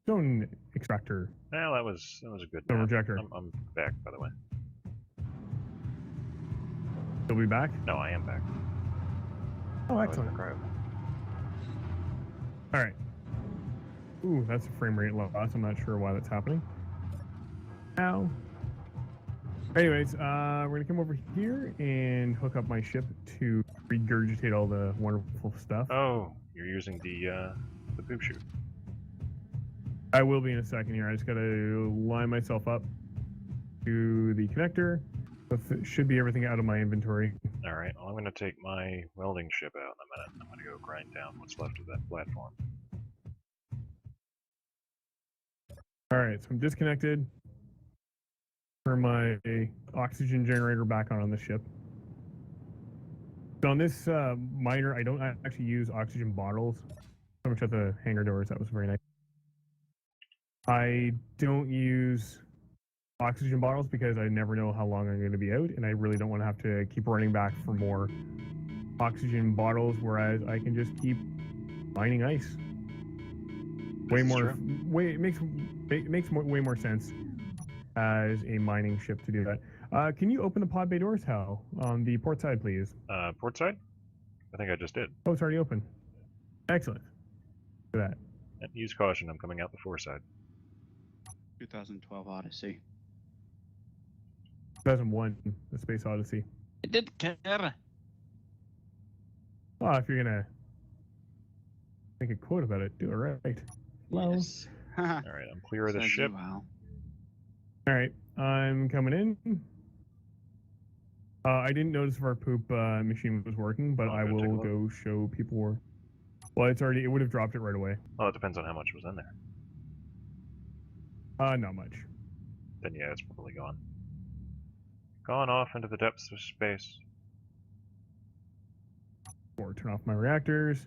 stone extractor. Well, that was a good Stone nap. rejector. I'm back, by the way. You'll be back? No, I am back. Oh, I was in excellent. the crowd. All right. Ooh, that's a frame rate loss. I'm not sure why that's happening. Ow. Anyways, we're gonna come over here and hook up my ship to regurgitate all the wonderful stuff. Oh, you're using the poop chute. I will be in a second here. I just gotta line myself up to the connector. That should be everything out of my inventory. All right. Well, I'm going to take my welding ship out in a minute. I'm going to go grind down what's left of that platform. All right, so I'm disconnected. Turn my oxygen generator back on the ship. So on this miner, I don't actually use oxygen bottles. So much at the hangar doors. That was very nice. I don't use oxygen bottles because I never know how long I'm going to be out, and I really don't want to have to keep running back for more oxygen bottles, whereas I can just keep mining ice. Way more. It makes way more sense as a mining ship to do that. Can you open the pod bay doors, Hal, on the port side, please? Port side? I think I just did. Oh, it's already open. Excellent. Look at that. And use caution. I'm coming out the fore side. 2012 Odyssey. 2001, The Space Odyssey. I did care. Oh, if you're gonna make a quote about it, do it right. Well, Yes. All right, I'm clear of the Says ship. you, Al. all right, I'm coming in. I didn't notice if our poop machine was working, but I will go show people where. Well, it's already. It would have dropped it right away. Well, it depends on how much was in there. Not much. Then yeah, it's probably gone. Gone off into the depths of space. Or turn off my reactors.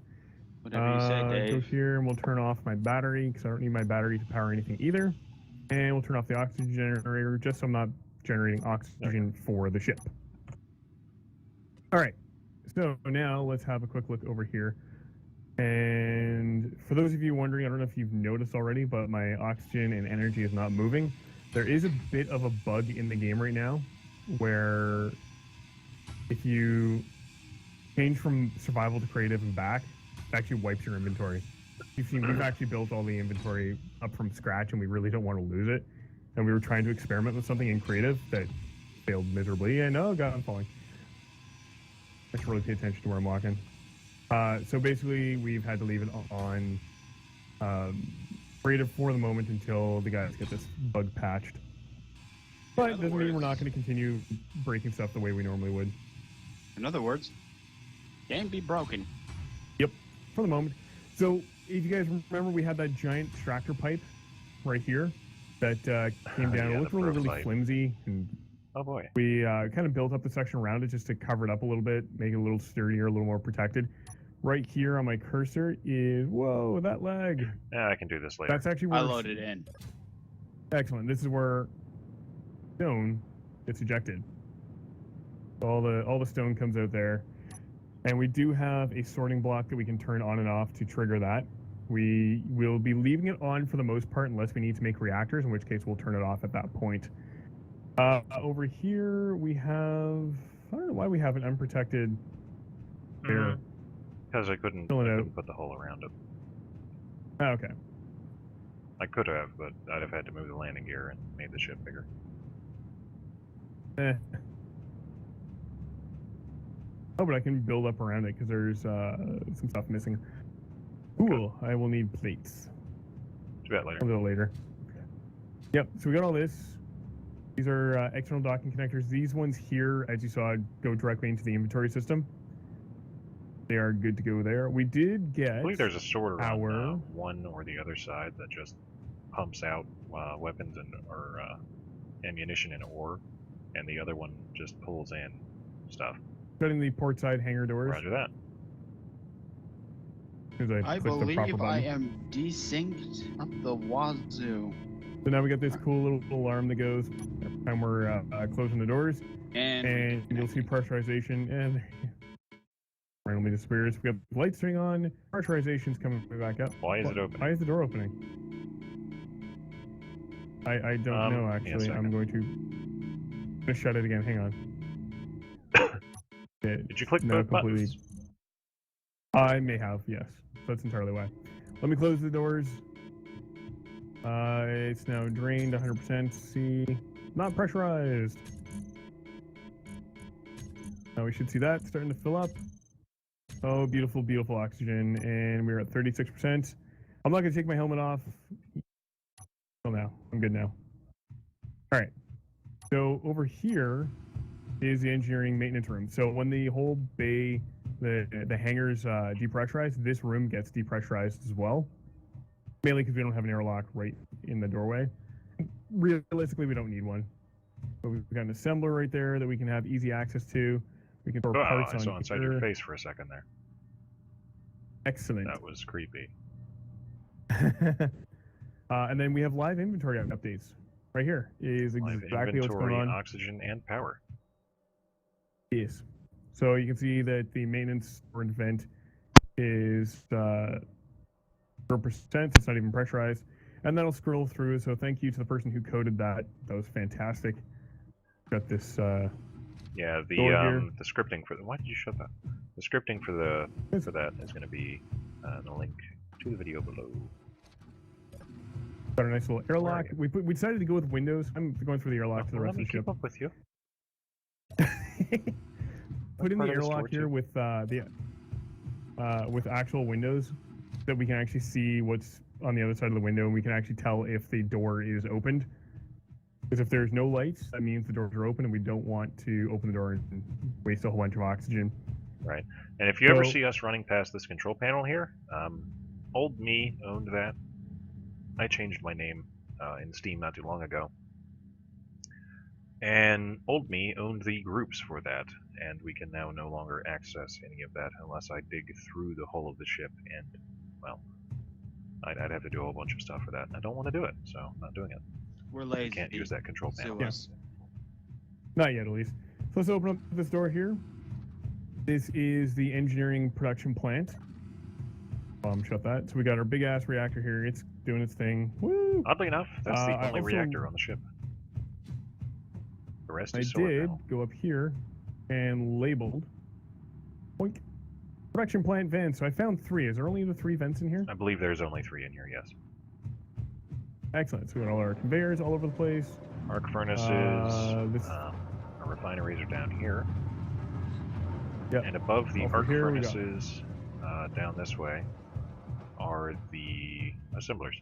Whatever you say, Dave. Go here and we'll turn off my battery because I don't need my battery to power anything either. And we'll turn off the oxygen generator just so I'm not generating oxygen for the ship. All right, so now let's have a quick look over here. And for those of you wondering, I don't know if you've noticed already, but my oxygen and energy is not moving. There is a bit of a bug in the game right now where if you change from survival to creative and back, it actually wipes your inventory. You've seen we've actually built all the inventory up from scratch and we really don't want to lose it. And we were trying to experiment with something in creative that failed miserably. And oh god, I'm falling. I should really pay attention to where I'm walking. So basically, we've had to leave it on creative for the moment until the guys get this bug patched. But it doesn't mean we're not going to continue breaking stuff the way we normally would. In other words, can't be broken. Yep, for the moment. So if you guys remember, we had that giant extractor pipe right here that came down. Yeah, It looked the really pipe. flimsy, and Oh boy. we kind of built up the section around it just to cover it up a little bit, make it a little sturdier, a little more protected. Right here on my cursor is, whoa, that leg. Yeah, I can do this later. That's actually where I loaded in. Excellent. This is where stone gets ejected. All the stone comes out there, and we do have a sorting block that we can turn on and off to trigger that. We will be leaving it on for the most part unless we need to make reactors, in which case we'll turn it off at that point. Over here we have, I don't know why we have an unprotected there. Because I couldn't put the hole around it. Oh, okay. I could have, but I'd have had to move the landing gear and made the ship bigger. Oh, but I can build up around it because there's some stuff missing. Cool. I will need plates. Do that later. I'll do it later. Yep. So we got all this. These are external docking connectors. These ones here, as you saw, go directly into the inventory system. They are good to go there. We did get. I believe there's a sorter on one or the other side that just pumps out weapons and or ammunition and ore, and the other one just pulls in stuff. Shutting the port side hangar doors. Roger that. I believe I am desynced up the wazoo. So now we got this cool little alarm that goes every time we're closing the doors, and you'll see pressurization and randomly disappears. We got the lights turning on. Pressurization's coming back up. Why is it open? Why is the door opening? I don't know, actually. I'm going to shut it again. Hang on. Did you click no, both completely. buttons? I may have, yes. So that's entirely why. Let me close the doors. It's now drained 100%. See, not pressurized. Now we should see that starting to fill up. Oh, beautiful, beautiful oxygen. And we're at 36%. I'm not going to take my helmet off. Oh, now. I'm good now. All right. So over here is the engineering maintenance room. So when the whole bay, the hangars depressurize, this room gets depressurized as well. Mainly because we don't have an airlock right in the doorway. Realistically, we don't need one. But we've got an assembler right there that we can have easy access to. We can throw parts I on saw inside here. your face for a second there. Excellent. That was creepy. And then we have live inventory updates. Right here is Live exactly what's going inventory, on. oxygen, and power. Yes. So you can see that the maintenance storage vent is 0%. It's not even pressurized. And that'll scroll through. So thank you to the person who coded that. That was fantastic. Got this. Yeah, the scripting for the. Why did you shut that? The scripting for that is going to be the link to the video below. Got a nice little airlock. We decided to go with windows. I'm going through the airlock to the rest of the ship. Keep up with you. Put in the airlock here with actual windows, that we can actually see what's on the other side of the window, and we can actually tell if the door is opened. Because if there's no lights, that means the doors are open, and we don't want to open the door and waste a whole bunch of oxygen. Right. And if you ever see us running past this control panel here, old me owned that. I changed my name in Steam not too long ago. And old me owned the groups for that, and we can now no longer access any of that unless I dig through the hull of the ship, and, well, I'd have to do a whole bunch of stuff for that, and I don't want to do it, so I'm not doing it. We're lazy. You can't use that control panel. Yes. Not yet, at least. So let's open up this door here. This is the engineering production plant. Shut that. So we got our big ass reactor here. It's doing its thing. Woo! Oddly enough, that's the only reactor on the ship. The rest is solar panel. Go up here and labeled. Boink. Production plant vents. So I found 3. Is there only the 3 vents in here? I believe there's only 3 in here, yes. Excellent. So we got all our conveyors all over the place. Arc furnaces. Our refineries are down here. Yep. And above the arc furnaces, down this way, are the assemblers.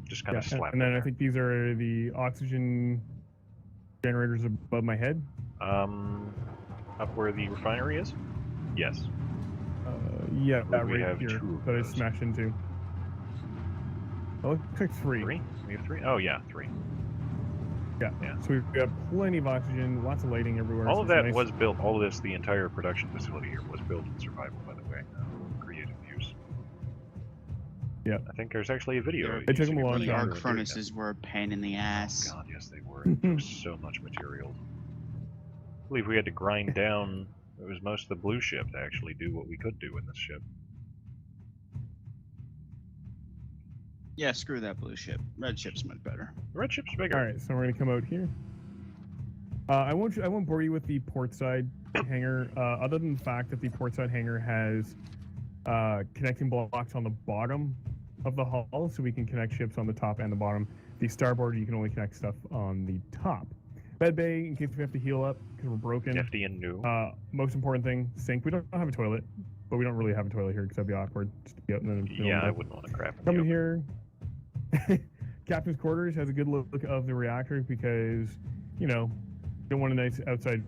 Just kind of slap. And then I think these are the oxygen generators above my head. Up where the refinery is? Yes. Yeah, that we right have here 2 of that I those. smashed into. Oh, looks like 3. 3? We have 3? Oh yeah, 3. Yeah. So we've got plenty of oxygen, lots of lighting everywhere. All so of that nice. was built. All of this, the entire production facility here, was built in survival, by the way. Creative use. Yeah. I think there's actually a video. It took them a long The time. arc furnaces were a pain in the ass. Oh god, yes they were. There was so much material. I believe we had to grind down. It was most of the blue ship to actually do what we could do in this ship. Yeah, screw that blue ship. Red ship's much better. The red ship's bigger. All right, so we're gonna come out here. I won't bore you with the port side hangar, other than the fact that the port side hangar has connecting blocks on the bottom of the hull, so we can connect ships on the top and the bottom. The starboard, you can only connect stuff on the top. Bed bay, in case we have to heal up because we're broken. Nifty and new. Most important thing, sink. We don't have a toilet, but we don't really have a toilet here because that'd be awkward. Just to be out in the middle Yeah, of I wouldn't want to crap in Come the in open. here. Captain's quarters has a good look of the reactor because, you know, you don't want a nice outside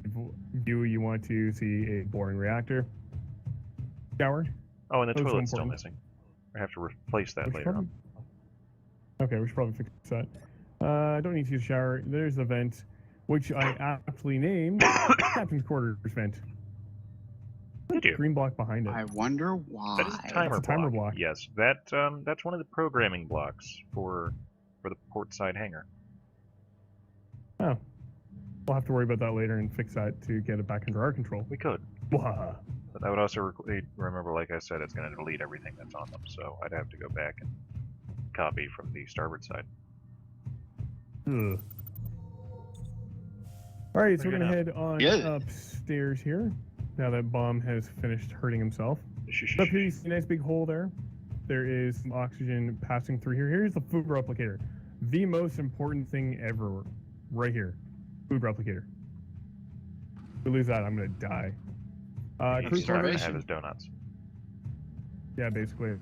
view. You want to see a boring reactor. Shower. Oh, and the That's so toilet's still important. missing. I have to replace that We should later probably- on. Okay, we should probably fix that. I don't need to use a shower. There's the vent, which I aptly named Captain's quarters vent. Did you? Green block behind it. I wonder why. That is a timer, It's a timer block. block. Yes, that's one of the programming blocks for the port side hangar. Oh. We'll have to worry about that later and fix that to get it back under our control. We could, Blah. but that would also remember, like I said, it's going to delete everything that's on them. So I'd have to go back and copy from the starboard side. Ugh. All right, so we're gonna Figuring head on Yeah. upstairs here. Now that Bomb has finished hurting himself. Up here, you see a nice big hole there. There is some oxygen passing through here. Here's the food replicator. The most important thing ever, right here. Food replicator. If we lose that, I'm gonna die. Crew He's not gonna quarters. have his donuts. Yeah, basically.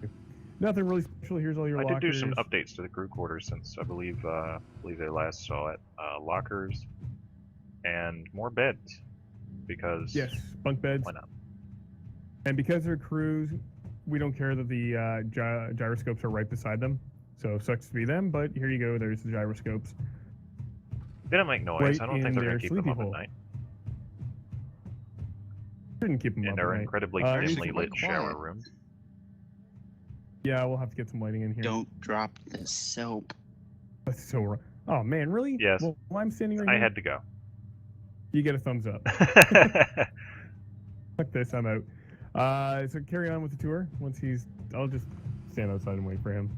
Nothing really special. Here's all your I lockers. did do some updates to the crew quarters since I believe they last saw it. Lockers and more beds because Yes, bunk beds. why not? And because they're crews, we don't care that the gyroscopes are right beside them. So sucks to be them, but here you go. There's the gyroscopes. They don't make noise. Right I don't think they're in gonna their keep them sleepy up hole. at night. Shouldn't keep them In up our at night. incredibly Uh, dimly keep lit it shower quiet. room. Yeah, we'll have to get some lighting in here. Don't drop the soap. That's so wrong. Oh man, really? Yes. Well, I'm standing right I here. had to go. You get a thumbs up. Fuck this, I'm out. So carry on with the tour. Once he's, I'll just stand outside and wait for him.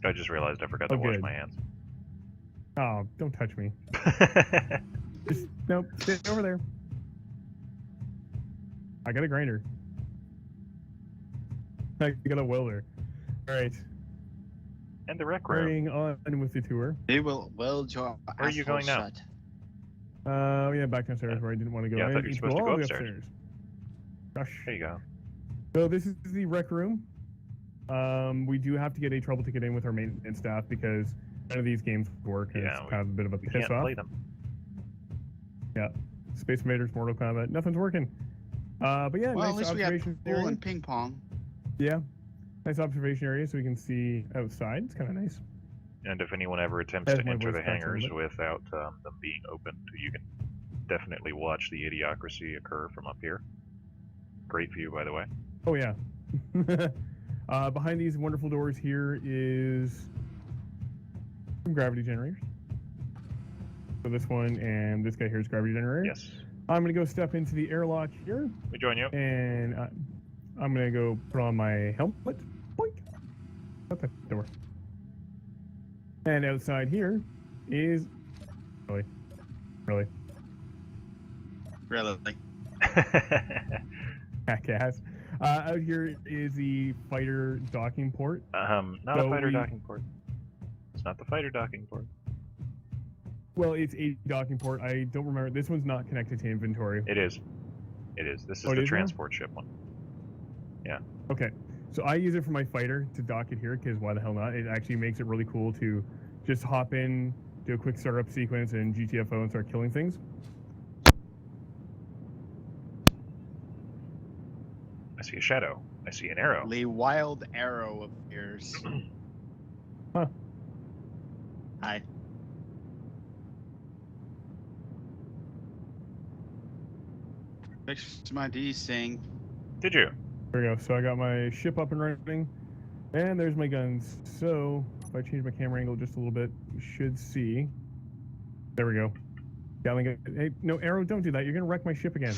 I just realized I forgot to Oh, wash good. my hands. Oh, don't touch me. Just nope, stay over there. I got a grinder. I got a welder. All right, And the rec room. carrying on with the tour. They will weld your Where are you going now? shut. Yeah, back downstairs where I didn't want to go. Yeah, I I thought need you were supposed to all go the way upstairs. Gosh. There you go. So this is the rec room. We do have to get a trouble ticket in with our maintenance staff because none of these games work. And Yeah, it's kind of a bit of a We piss can't off. play them. Space Invaders, Mortal Kombat, nothing's working. But yeah, Well, at nice least we have observation pool area. and ping pong. Yeah, nice observation area so we can see outside. It's kind of nice. And if anyone ever attempts As to my enter voice the cracks a hangars little without them being opened, you can definitely watch the idiocracy occur from up here. Great view, by the way. Oh yeah. Behind these wonderful doors here is some gravity generators. So this one and this guy here is gravity generator. Yes. I'm gonna go step into the airlock here, We join you. and I'm gonna go put on my helmet. Boink. Out the door. And outside here is really. Really. Jackass. Out here is the fighter docking port. Not So a fighter we- docking port. It's not the fighter docking port. Well, it's a docking port. I don't remember. This one's not connected to inventory. It is. It is. This is Oh, it the is now? transport ship one. Okay. So I use it for my fighter to dock it here because why the hell not? It actually makes it really cool to just hop in, do a quick startup sequence, and GTFO and start killing things. I see a shadow. I see an arrow. The wild arrow appears. Huh. Hi. Fixed my desync. Did you? There we go. So I got my ship up and running, and there's my guns. So if I change my camera angle just a little bit, you should see. There we go. Gatling gun. Hey, no, Arrow, don't do that. You're gonna wreck my ship again.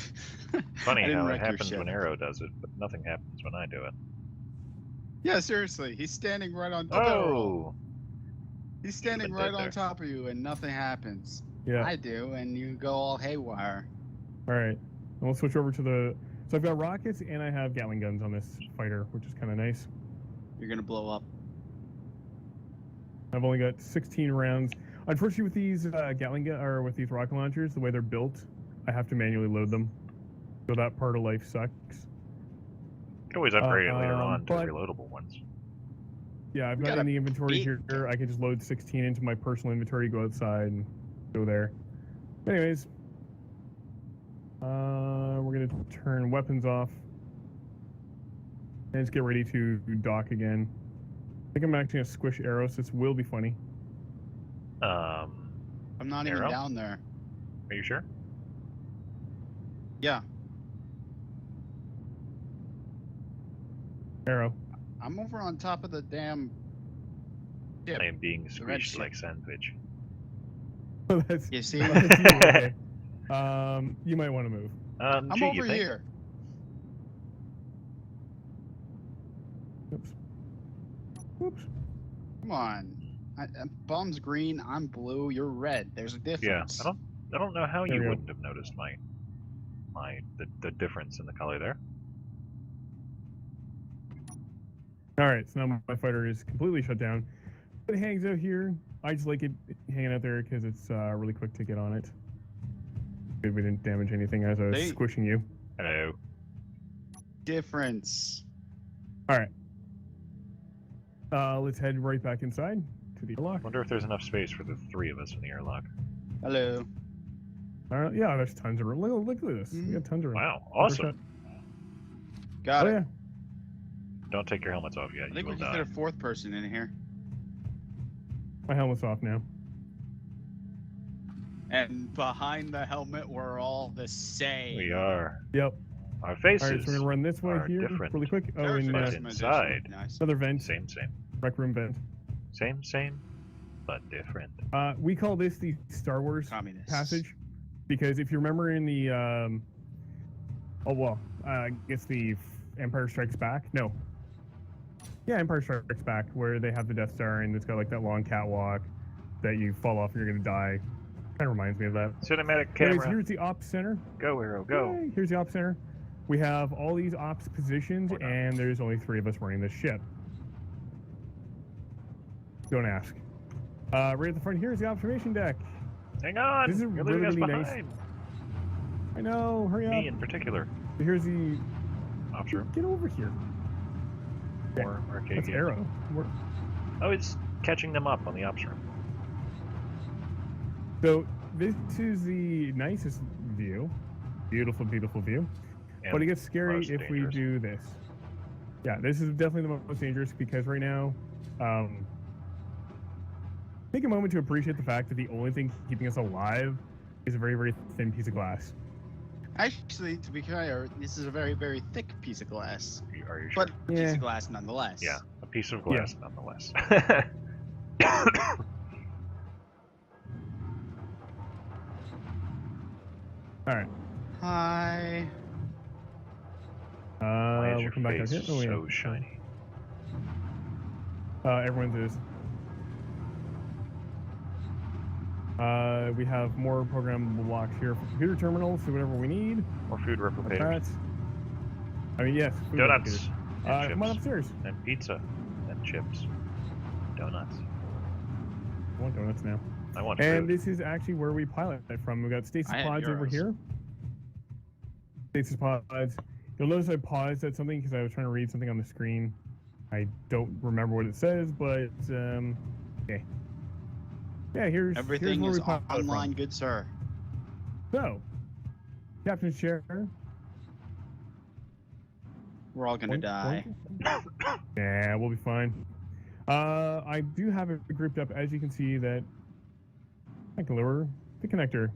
Funny I didn't how it wreck your happens ship. when Arrow does it, but nothing happens when I do it. Yeah, seriously. He's standing right on top. Oh! He's standing been right dead on there. top of you, and nothing happens. Yeah. I do, and you go all haywire. All right. And we'll switch over to the. So I've got rockets and I have Gatling guns on this fighter, which is kind of nice. You're gonna blow up. I've only got 16 rounds. Unfortunately, with these Gatling gun or with these rocket launchers, the way they're built, I have to manually load them. So that part of life sucks. You can always upgrade it later on to but- reloadable ones. Yeah, I've You got gotta in the inventory beat here. I can just load 16 into my personal inventory, go outside, and go there. Anyways, we're gonna turn weapons off and just get ready to dock again. I think I'm actually gonna squish arrows. This will be funny. Um, I'm not Arrow? even down there. are you sure? Yeah, Arrow. I'm over on top of the damn ship. I am being The red squished ship. like sandwich. That's, You see? that's you, okay. You might want to move. I'm Gee, you over think? here. Oops. Oops. Come on. Bum's green, I'm blue, you're red. There's a Yeah, difference. I don't know how There you we go. wouldn't have noticed the difference in the color there. All right, so now my fighter is completely shut down. It hangs out here. I just like it hanging out there because it's really quick to get on it. Good, we didn't damage anything as I was Hey. squishing you. Hello. Difference. All right. Let's head right back inside to the airlock. Wonder if there's enough space for the 3 of us in the airlock. Hello. All right, yeah, there's tons of room. Look at this. We got tons of room. Wow, awesome. Got Oh it. yeah. Don't take your helmets off yet. I think You we will can die. fit a 4th person in here. My helmet's off now. And behind the helmet, we're all the same. We are. Yep. Our All faces right, so we're gonna run this way are here different. really quick. Oh, Character and But customization. inside, Nice. another vent, same, rec room vent. same, but different. We call this the Star Wars Communist. passage because if you remember in the I guess the Empire Strikes Back. No. Yeah, Empire Strikes Back, where they have the Death Star and it's got like that long catwalk that you fall off and you're gonna die. Kind of reminds me of that. Cinematic Anyways, camera. here's the ops center. Go, Arrow, go. Yay, here's the ops center. We have all these ops positions, Or not. and there's only 3 of us running this ship. Don't ask. Right at the front here is the observation deck. Hang on! This is You're leaving us really nice. behind. I know, hurry Me up. in particular. Here's the. Ops room. Get over here. More arcade That's games. Arrow. Oh, it's catching them up on the ops room. So this is the nicest view. Beautiful, beautiful view. And But it gets scary most if we dangerous. do this. Yeah, this is definitely the most dangerous because right now, take a moment to appreciate the fact that the only thing keeping us alive is a very, very thin piece of glass. Actually, to be clear, this is a very, very thick piece of glass. Are you sure? But a piece of glass nonetheless. Yeah, a piece of glass nonetheless. All right. Hi. Why is We'll your come back out face here. Oh, yeah. so shiny? Everyone's is. We have more programmable blocks here for computer terminals, so whatever we need. More food Like replicators. that. I mean, yes. food Donuts. replicators. And Come on chips. upstairs. And pizza. And chips. Donuts. I want donuts now. I want And food. this is actually where we pilot it from. We've got stasis I had pods over euros. here. Stasis pods. You'll notice I paused at something because I was trying to read something on the screen. I don't remember what it says, but okay. Yeah, here's Everything where is we pilot online, good sir. from. So, captain's chair. We're all gonna Boink, die. boink. Yeah, we'll be fine. I do have it grouped up, as you can see, that I can lower the connector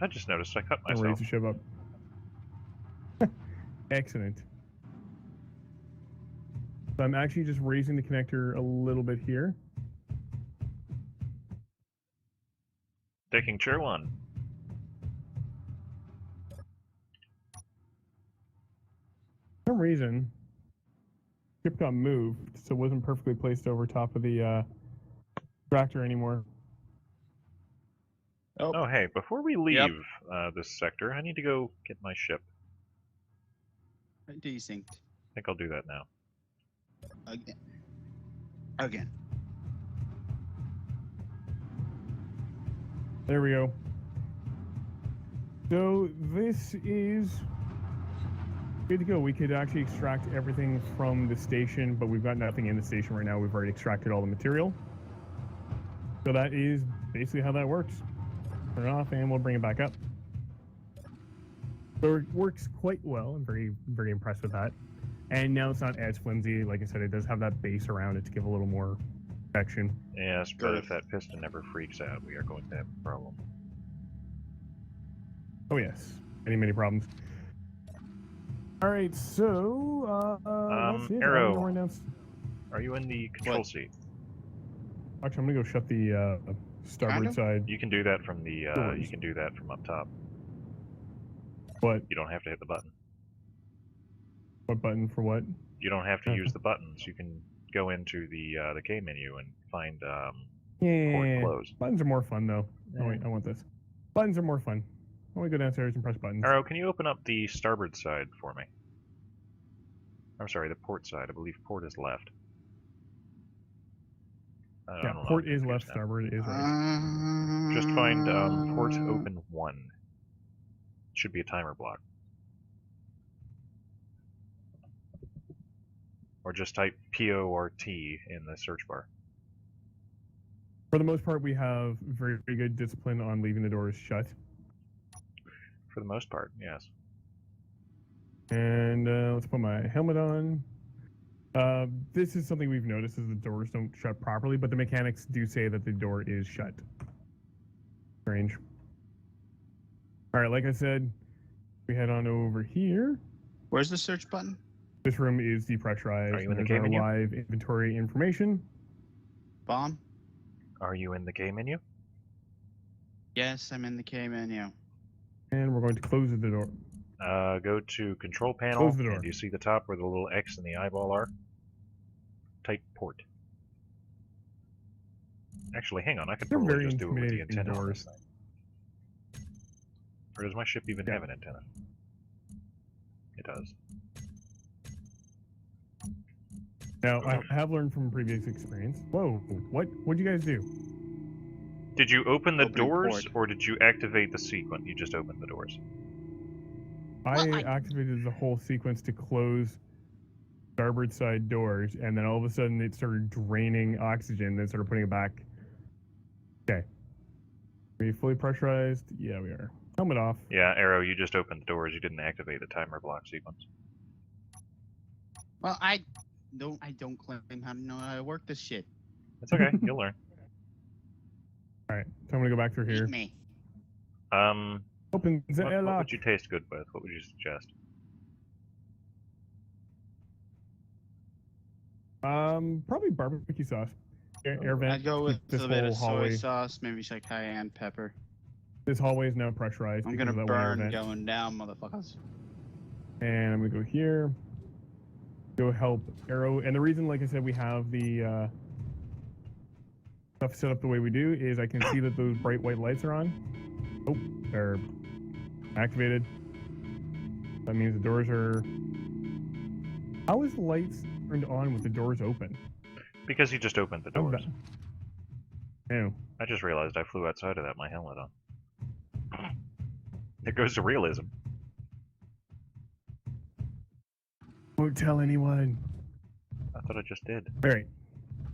I just noticed I cut and raise myself. the ship up. Excellent. So I'm actually just raising the connector a little bit here. Taking chair 1. For some reason, ship got moved, so it wasn't perfectly placed over top of the tractor anymore. Oh, hey, before we leave this sector, I need to go get my ship. Desynced. I think I'll do that now. Again. Again. There we go. So this is good to go. We could actually extract everything from the station, but we've got nothing in the station right now. We've already extracted all the material. So that is basically how that works. Turn it off and we'll bring it back up. So it works quite well. I'm very, very impressed with that. And now it's not as flimsy. Like I said, it does have that base around it to give a little more protection. Yes, but Good. if that piston never freaks out, we are going to have a problem. Oh yes, many, many problems. All right, so that's it. Arrow. I'm gonna run down... Are you in the control seat? Actually, I'm gonna go shut the starboard Kind of. side. You can do that from the. Doors. You can do that from up top. What? You don't have to hit the button. What button for what? You don't have to Okay. use the buttons. You can go into the K menu and find port Yeah. close. Buttons are more fun though. Oh wait, I want this. Buttons are more fun. I want to go downstairs and press buttons. Arrow, can you open up the starboard side for me? I'm sorry, the port side. I believe port is left. I Yeah, don't know, port I'm is confused left, now. starboard is right. Just find port open 1. Should be a timer block. Or just type PORT in the search bar. For the most part, we have very, very good discipline on leaving the doors shut. For the most part, yes. And let's put my helmet on. This is something we've noticed is the doors don't shut properly, but the mechanics do say that the door is shut. Strange. All right, like I said, we head on over here. Where's the search button? This room is depressurized. Are you in the There's K our menu? live inventory information. Bomb? Are you in the K menu? Yes, I'm in the K menu. And we're going to close the door. Go to control panel, Close the door. and you see the top where the little X and the eyeball are? Type port. Actually, hang on, I could They're probably very just do it with the intimidating antenna on doors. this thing. Or does my ship even have an antenna? It does. Now, I have learned from previous experience. Whoa, what'd you guys do? Did you open the Opening doors, port. or did you activate the sequence? You just opened the doors. I activated the whole sequence to close starboard side doors, and then all of a sudden it started draining oxygen, then started putting it back. Okay. Are we fully pressurized? Yeah, we are. Helmet off. Yeah, Arrow, you just opened the doors. You didn't activate the timer block sequence. Well, I don't claim how to know how to work this shit. It's okay. You'll learn. All right, so I'm gonna go back through here. Eat me. Open the What airlock. would you taste good with? What would you suggest? Probably barbecue sauce. Air vent. I'd go with This a bit whole of soy hallway. sauce, maybe some cayenne pepper. This hallway is now pressurized. I'm because gonna of that one air burn vent. going down, motherfuckers. And I'm gonna go here. Go help Arrow. And the reason, like I said, we have the stuff set up the way we do is I can see that those bright white lights are on. Oh, they're activated. That means the doors are. How is the lights turned on with the doors open? Because you just opened the doors. No. I just realized I flew outside of that, my helmet on. There goes the realism. Won't tell anyone. I thought I just did. All right.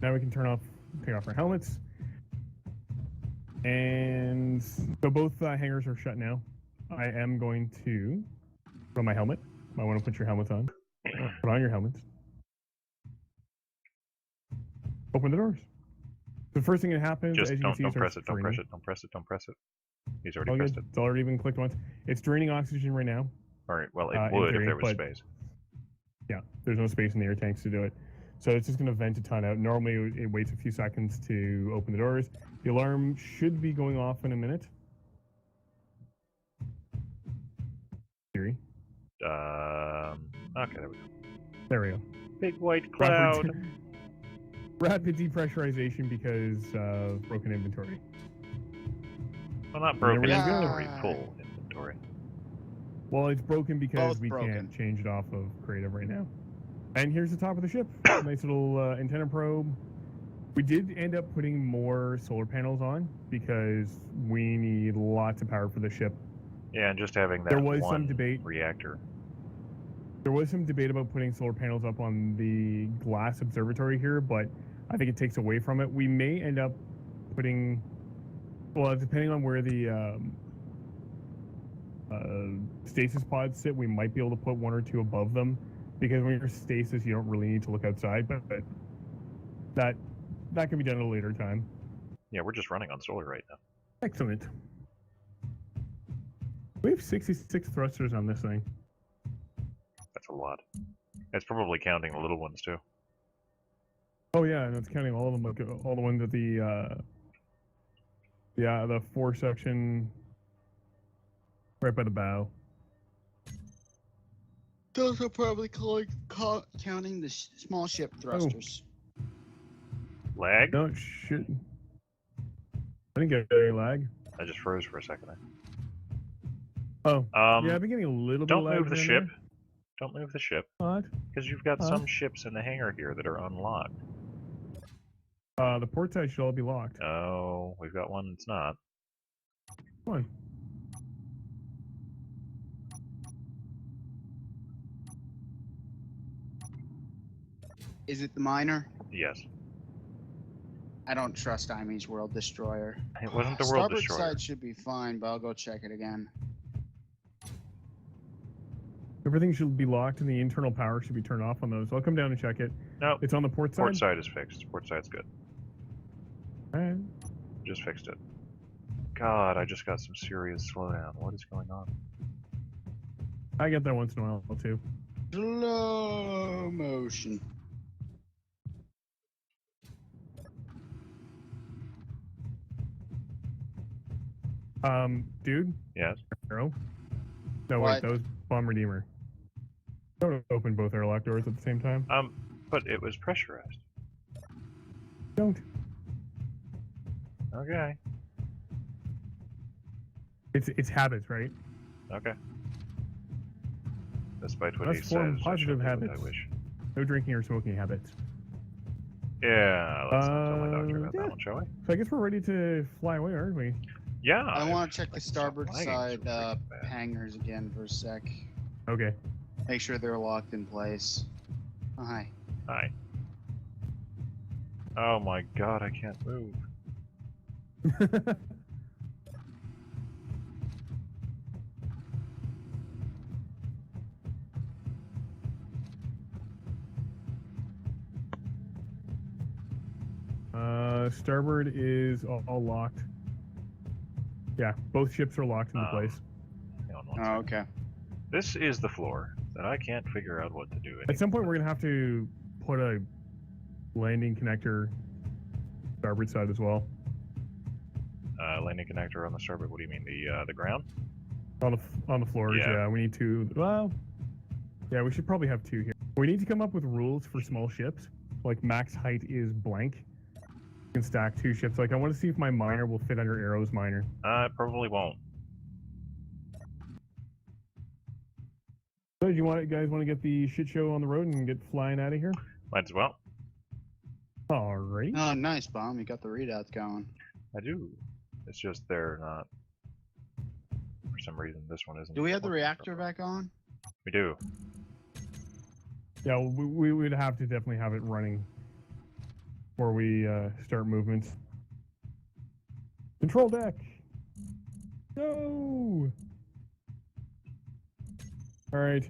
Now we can take off our helmets. And so both hangars are shut now. I am going to put on my helmet. I want to put your helmets on. Put on your helmets. Open the doors. The first thing that happens, Just as you don't can see, press it, don't press draining. it, don't press it, don't press it. He's already All pressed good. it. It's already been clicked once. It's draining oxygen right now. Alright, well, it in would theory, if there was but- space. Yeah, there's no space in the air tanks to do it. So it's just going to vent a ton out. Normally it waits a few seconds to open the doors. The alarm should be going off in a minute. Siri. Okay, there we go. There we go. Big white cloud. Rapid depressurization because of broken inventory. Well, not broken we go. inventory, full inventory. Well, it's broken because Both we broken. can't change it off of creative right now. And here's the top of the ship. Nice little antenna probe. We did end up putting more solar panels on because we need lots of power for the ship. Yeah, and just having that There was one some debate. reactor. There was some debate about putting solar panels up on the glass observatory here, but I think it takes away from it. We may end up putting, well, depending on where the stasis pods sit, we might be able to put one or two above them, because when you're stasis, you don't really need to look outside, but that can be done at a later time. Yeah, we're just running on solar right now. Excellent. We have 66 thrusters on this thing. That's a lot. It's probably counting the little ones too. Oh yeah, and it's counting all of them, like all the ones at the 4 section right by the bow. Those are probably counting the small ship thrusters. Lag? No, it shouldn't. I didn't get any lag. I just froze for a second. Oh, yeah, I've been getting a little bit of Don't lag move the here and ship. there. Don't move the ship. What? Because you've got some ships in the hangar here that are unlocked. The port side should all be locked. Oh, we've got one that's not. Come on. Is it the miner? Yes. I don't trust IMEI's World Destroyer. It wasn't the World Starboard Destroyer. side should be fine, but I'll go check it again. Everything should be locked and the internal power should be turned off on those. I'll come down and check it. No, It's on the port side? port side is fixed. Port side's good. Alright. Just fixed it. God, I just got some serious slowdown. What is going on? I get that once in a while, too. Slow motion. Dude? Yes? Arrow? No, What? wait, that was Bomb Redeemer. Don't open both airlock doors at the same time. But it was pressurized. Don't. Okay. It's habits, right? Okay. Despite what Let's he form says, positive I should do what habits. I wish. No drinking or smoking habits. Yeah, let's not tell my doctor about yeah. that one, shall we? So I guess we're ready to fly away, aren't we? Yeah. I want to check the I can stop starboard lagging so side freaking bad. hangars again for a sec. Okay. Make sure they're locked in place. Oh, hi. Hi. Oh my god, I can't move. Starboard is all locked. Yeah, both ships are locked into place. Hang on one Oh, second. okay. This is the floor that I can't figure out what to do. At some point, we're gonna have to put a landing connector starboard side as well. Landing connector on the starboard. What do you mean, the ground? On the floors. Yeah. Yeah, we need to. Well, yeah, we should probably have two here. We need to come up with rules for small ships. Like max height is blank. You can stack two ships. Like I want to see if my miner will fit under Arrow's miner. It probably won't. So, do you guys want to get the shit show on the road and get flying out of here? Might as well. All right. Oh, nice, Bomb. You got the readouts going. I do. It's just they're not. For some reason, this one isn't. Do we have the working reactor properly. back on? We do. Yeah, well, we would have to definitely have it running before we start movements. Control deck. No. All right.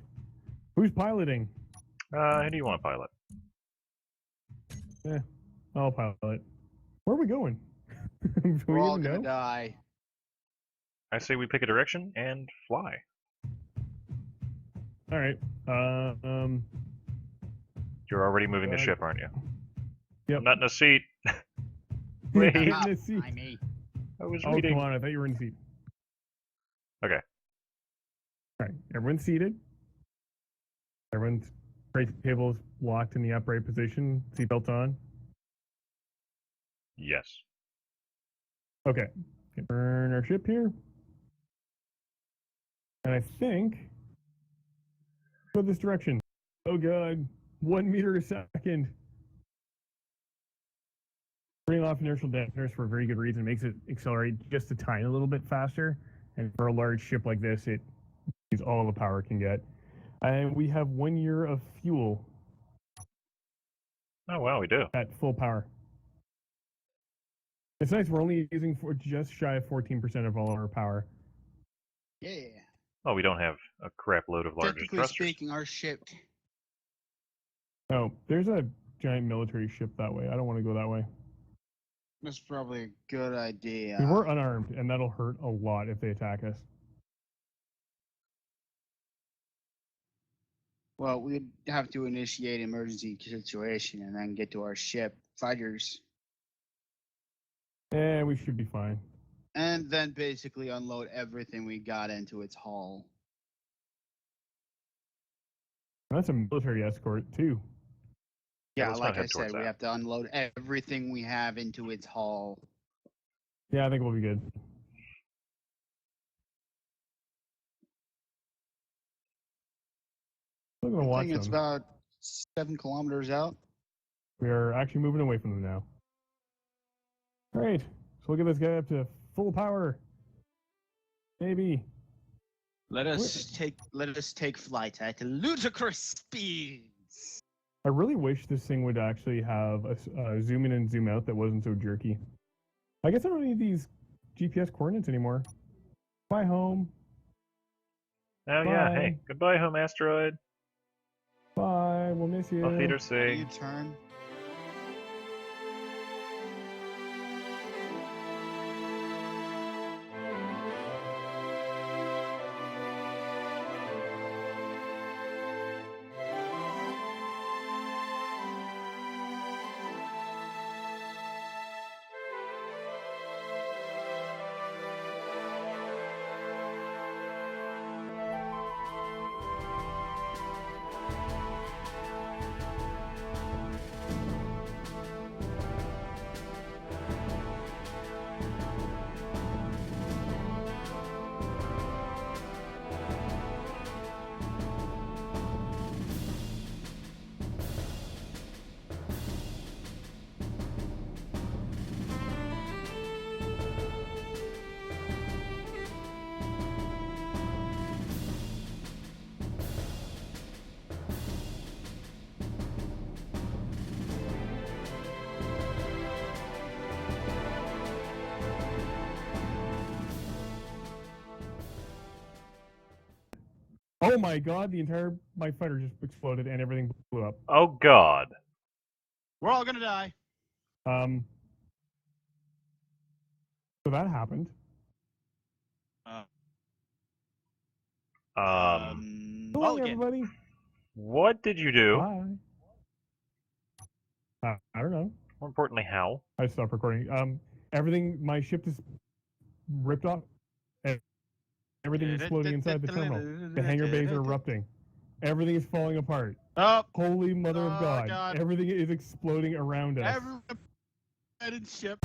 Who's piloting? Who do you want to pilot? I'll pilot. Where are we going? Do We're we all even gonna know? die. I say we pick a direction and fly. All right. You're already moving the Right. ship, aren't you? Yep. I'm not in a seat. Wait. Get in Up, the seat. IMEI. I was Oh, reading. come on. I thought you were in the seat. Okay. All right. Everyone's seated. Everyone's tray tables locked in the upright position. Seatbelts on. Yes. Okay. Burn our ship here. And I think go this direction. Oh god. 1 meter a second. Turning off inertial dampeners for a very good reason. It makes it accelerate just a tiny little bit faster. And for a large ship like this, it is all the power it can get. And we have 1 year of fuel Oh wow, we do. at full power. It's nice. We're only using for just shy of 14% of all our power. Yeah. Oh, we don't have a crap load of large Technically thrusters. speaking, our ship. Oh, there's a giant military ship that way. I don't want to go that way. That's probably a good idea. 'Cause we're unarmed, and that'll hurt a lot if they attack us. Well, we'd have to initiate emergency situation and then get to our ship, fighters, We should be fine. and then basically unload everything we got into its hull. That's a military escort too. Yeah, let's like not I head towards said, we that. have to unload everything we have into its hull. Yeah, I think we'll be good. I'm gonna I watch think it's them. about 7 kilometers out. We are actually moving away from them now. All right, so we'll get this guy up to full power. Maybe. Let us take flight at ludicrous speeds. I really wish this thing would actually have a zoom in and zoom out that wasn't so jerky. I guess I don't need these GPS coordinates anymore. Bye, home. Oh Bye. yeah, hey, goodbye, home asteroid. Bye. We'll miss you. Auf How do Wiedersehen. you turn? Oh my god, my fighter just exploded and everything blew up. Oh god. We're all gonna die. So that happened. Um, So long, Mulligan. everybody. what did you do? Bye. I don't know. More importantly, how? I stopped recording. Everything, my ship is ripped off. and Everything's exploding inside the terminal. The hangar bays are erupting. Everything is falling apart. Oh, Holy mother of Oh, God. God. Everything is exploding around us. everyone ship.